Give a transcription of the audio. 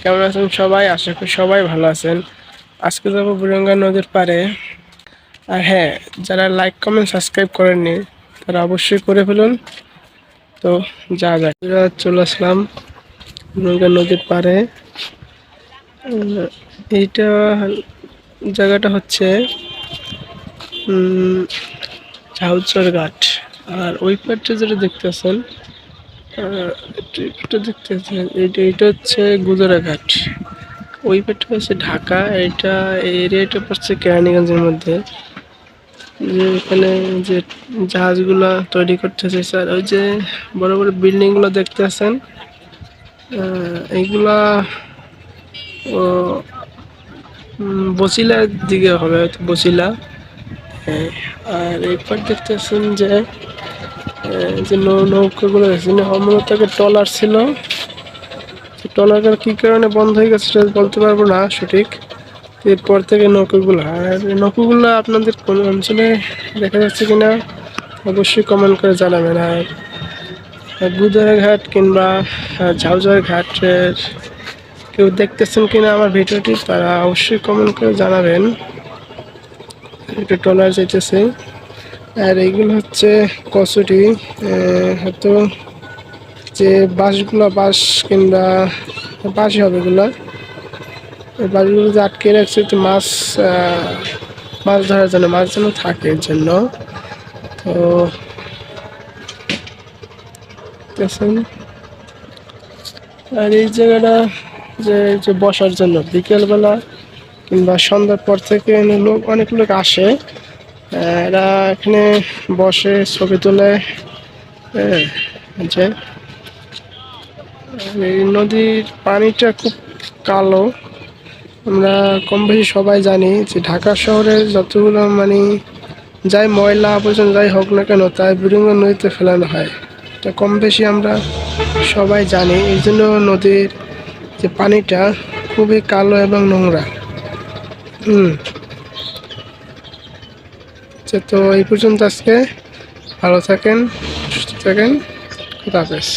কেমন আছেন সবাই? আশা করি সবাই ভালো আছেন। আজকে যাবো বুড়িগঙ্গা নদীর পাড়ে। আর হ্যাঁ, যারা লাইক কমেন্ট সাবস্ক্রাইব করেননি তারা অবশ্যই করে ফেলুন। তো যা যাক, চলে আসলাম বুড়িগঙ্গা নদীর পাড়ে। এইটা জায়গাটা হচ্ছে ঝাউচর ঘাট। আর ওই পাড়টা যেটা দেখতেছেন, এটা দেখতেছেন, এইটা হচ্ছে গুজরা ঘাট। ওই পেটটা হচ্ছে ঢাকা, এটা এই এরিয়াটা পড়ছে কেরানীগঞ্জের মধ্যে। যে এখানে যে জাহাজগুলা তৈরি করতেছে স্যার, ওই যে বড় বড় বিল্ডিং গুলো দেখতে আছেন, এইগুলা ও বছিলার দিকে হবে, হয়তো বছিলা। হ্যাঁ, আর এইবার দেখতেছেন যে যে নৌকাগুলো আছে, মূলত আগে ট্রলার ছিল। ট্রলারগুলো কি কারণে বন্ধ হয়ে গেছে সেটা বলতে পারবো না সঠিক। এরপর থেকে নৌকাগুলো, আর নৌকাগুলো আপনাদের কোন অঞ্চলে দেখা যাচ্ছে কিনা অবশ্যই কমেন্ট করে জানাবেন। আর গুদারা ঘাট কিংবা ঝাউঝার ঘাটের কেউ দেখতেছেন কিনা আমার ভিডিওটি, তারা অবশ্যই কমেন্ট করে জানাবেন। একটু ট্রলার যাইতেছে। আর এইগুলো হচ্ছে কচুরি, হয়তো যে বাঁশ কিংবা বাঁশই হবে এগুলা। বাঁশগুলো যে আটকে রাখছে একটু মাছ ধরার জন্য, মাছ যেন থাকে এর জন্য। তো দেখতেছেন, আর এই জায়গাটা যে যে বসার জন্য বিকেলবেলা কিংবা সন্ধ্যার পর থেকে অনেক লোক আসে। এরা এখানে বসে ছবি তোলে। যে এই নদীর পানিটা খুব কালো। আমরা কম বেশি সবাই জানি যে ঢাকা শহরে যতগুলো যাই ময়লা আবর্জনা যাই হোক না কেন, তাই বুড়িগঙ্গা নদীতে ফেলানো হয়। এটা কম বেশি আমরা সবাই জানি। এই জন্য নদীর যে পানিটা খুবই কালো এবং নোংরা। তো এই পর্যন্ত আজকে। ভালো থাকেন, সুস্থ থাকেন, খুদা হাফেজ।